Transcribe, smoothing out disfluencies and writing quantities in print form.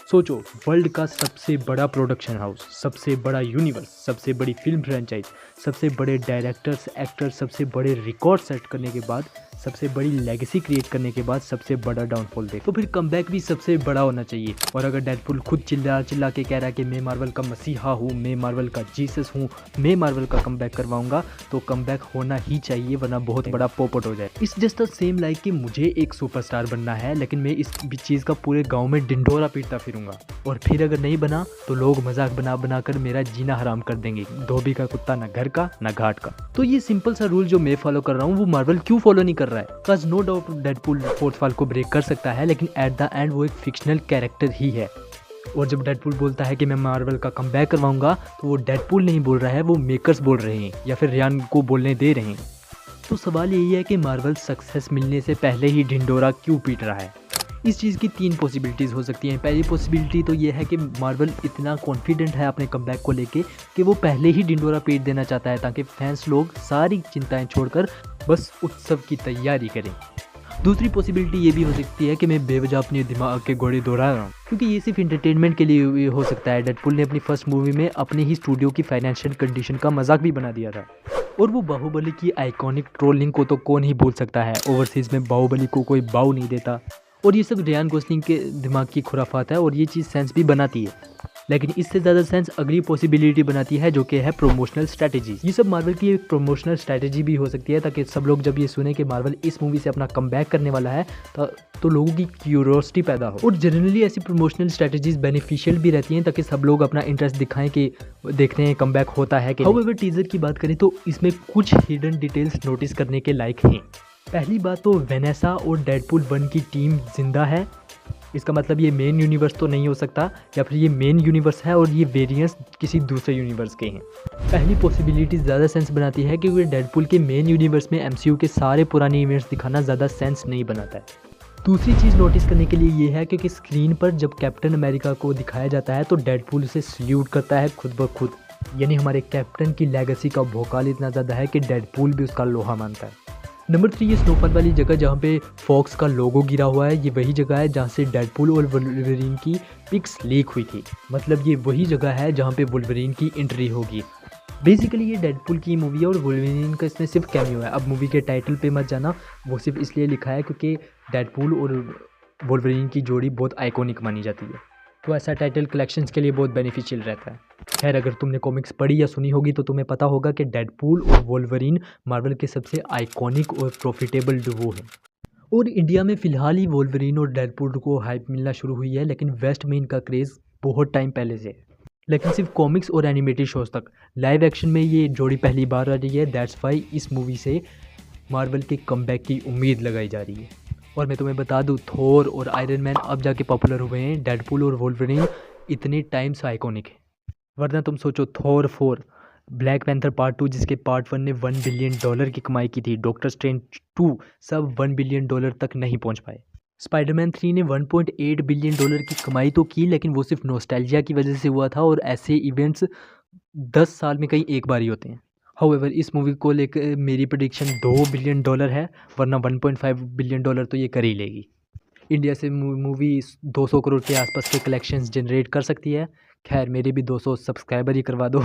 सोचो, वर्ल्ड का सबसे बड़ा प्रोडक्शन हाउस, सबसे बड़ा यूनिवर्स, सबसे बड़ी फिल्म फ्रेंचाइज, सबसे बड़े डायरेक्टर्स, एक्टर्स, सबसे बड़े रिकॉर्ड सेट करने के बाद, सबसे बड़ी लेगेसी क्रिएट करने के बाद सबसे बड़ा डाउनफॉल दे, तो फिर कमबैक भी सबसे बड़ा होना चाहिए। और अगर डेडपुल खुद चिल्ला चिल्ला के कह रहा है कि मैं मार्वल का मसीहा हूँ, मैं मार्वल का जीसस हूँ, मैं मार्वल का कमबैक करवाऊंगा, तो कमबैक होना ही चाहिए, वरना बहुत बड़ा पोपट हो जाए। इस जस्ट द सेम लाइक कि मुझे एक सुपरस्टार बनना है, लेकिन मैं इस चीज़ का पूरे गाँव में डिंडोरा पीटता फिरूंगा, और फिर अगर नहीं बना तो लोग मजाक बना बना कर मेरा जीना हराम कर देंगे। धोबी का कुत्ता ना घर का ना घाट का। तो ये सिंपल सा रूल जो मैं फॉलो कर रहा हूँ, वो मार्वल क्यों फॉलो नहीं कर रहा है? Because no doubt Deadpool fourth wall को ब्रेक कर सकता है, लेकिन एट द एंड वो एक फिक्शनल कैरेक्टर ही है। और जब डेडपुल बोलता है कि मैं मार्वल का कमबैक करवाऊंगा, तो वो डेडपुल नहीं बोल रहा है, वो मेकर्स बोल रहे हैं, या फिर रियान को बोलने दे रहे हैं। तो सवाल यही है कि मार्वल सक्सेस मिलने से पहले ही ढिंडोरा क्यों पीट रहा है? इस चीज़ की 3 पॉसिबिलिटीज़ हो सकती हैं। पहली पॉसिबिलिटी तो ये है कि मार्वल इतना कॉन्फिडेंट है अपने कमबैक को लेके कि वो पहले ही डिंडोरा पीट देना चाहता है, ताकि फैंस लोग सारी चिंताएं छोड़कर बस उत्सव की तैयारी करें। दूसरी पॉसिबिलिटी ये भी हो सकती है कि मैं बेवजह अपने दिमाग के घोड़े दौड़ा रहा हूँ, क्योंकि ये सिर्फ इंटरटेनमेंट के लिए हो सकता है। डेडपुल ने अपनी फर्स्ट मूवी में अपने ही स्टूडियो की फाइनेंशियल कंडीशन का मजाक भी बना दिया था। और वो बाहुबली की आइकॉनिक ट्रोलिंग को तो कौन ही भूल सकता है। ओवरसीज़ में बाहुबली को कोई बाऊ नहीं देता। और ये सब रियान गोसलिंग के दिमाग की खुराफात है, और ये चीज़ सेंस भी बनाती है। लेकिन इससे ज़्यादा सेंस अगली पॉसिबिलिटी बनाती है, जो कि है प्रमोशनल स्ट्रैटेजी। ये सब मार्वल की एक प्रमोशनल स्ट्रैटेजी भी हो सकती है, ताकि सब लोग जब ये सुने कि मार्वल इस मूवी से अपना कमबैक करने वाला है, तो लोगों की क्यूरियोसिटी पैदा हो। और जनरली ऐसी प्रमोशनल स्ट्रैटेजीज बेनिफिशियल भी रहती हैं, ताकि सब लोग अपना इंटरेस्ट दिखाएं कि देखते हैं कमबैक होता है कि नहीं। हाउएवर टीजर की बात करें तो इसमें कुछ हिडन डिटेल्स नोटिस करने के लायक हैं। पहली बात तो वेनेसा और डेडपुल 1 की टीम जिंदा है। इसका मतलब ये मेन यूनिवर्स तो नहीं हो सकता, या फिर ये मेन यूनिवर्स है और ये वेरिएंट्स किसी दूसरे यूनिवर्स के हैं। पहली पॉसिबिलिटी ज़्यादा सेंस बनाती है, क्योंकि डेडपुल के मेन यूनिवर्स में एमसीयू के सारे पुराने इवेंट्स दिखाना ज़्यादा सेंस नहीं बनाता है। दूसरी चीज़ नोटिस करने के लिए ये है, क्योंकि स्क्रीन पर जब कैप्टन अमेरिका को दिखाया जाता है तो डेडपुल उसे सल्यूट करता है खुद ब खुद। यानी हमारे कैप्टन की लेगेसी का भोकाल इतना ज़्यादा है कि डेडपुल भी उसका लोहा मानता है। नंबर 3, ये स्नोफॉल वाली जगह जहाँ पे फॉक्स का लोगो गिरा हुआ है, ये वही जगह है जहाँ से डेडपुल और वुल्वरीन की पिक्स लीक हुई थी। मतलब ये वही जगह है जहाँ पे वुल्वरीन की एंट्री होगी। बेसिकली ये डेडपुल की मूवी है और वुल्वरीन का इसमें सिर्फ कैमियो है। अब मूवी के टाइटल पे मत जाना, वो सिर्फ इसलिए लिखा है क्योंकि डेडपुल और वुल्वरीन की जोड़ी बहुत आइकॉनिक मानी जाती है, तो ऐसा टाइटल कलेक्शंस के लिए बहुत बेनिफिशियल रहता है। खैर, अगर तुमने कॉमिक्स पढ़ी या सुनी होगी तो तुम्हें पता होगा कि डेडपुल और वुल्वरीन मार्वल के सबसे आइकॉनिक और प्रॉफिटेबल डुओ हैं। और इंडिया में फ़िलहाल ही वुल्वरीन और डेडपुल को हाइप मिलना शुरू हुई है, लेकिन वेस्ट में इनका क्रेज़ बहुत टाइम पहले से है। लेकिन सिर्फ कॉमिक्स और एनिमेटेड शोज़ तक। लाइव एक्शन में ये जोड़ी पहली बार आ रही है। दैट्स वाई इस मूवी से मार्वल के कमबैक की उम्मीद लगाई जा रही है। और मैं तुम्हें बता दूँ, थोर और आयरन मैन अब जाके पॉपुलर हुए हैं, डेडपुल और वुल्वरीन इतने टाइम से आइकॉनिक है। वरना तुम सोचो, थोर 4, ब्लैक पैंथर पार्ट 2 जिसके पार्ट 1 ने $1 बिलियन की कमाई की थी, डॉक्टर स्ट्रेंज 2 सब $1 बिलियन तक नहीं पहुंच पाए। स्पाइडरमैन 3 ने $1.8 बिलियन की कमाई तो की, लेकिन वो सिर्फ नोस्टैल्जिया की वजह से हुआ था, और ऐसे इवेंट्स 10 साल में कहीं एक बार ही होते हैं। हाउएवर इस मूवी को लेकर मेरी प्रेडिक्शन $2 बिलियन है, वरना $1.5 बिलियन तो ये कर ही लेगी। इंडिया से मूवी 200 करोड़ के आसपास के कलेक्शंस जनरेट कर सकती है। खैर, मेरे भी 200 सब्सक्राइबर ही करवा दो।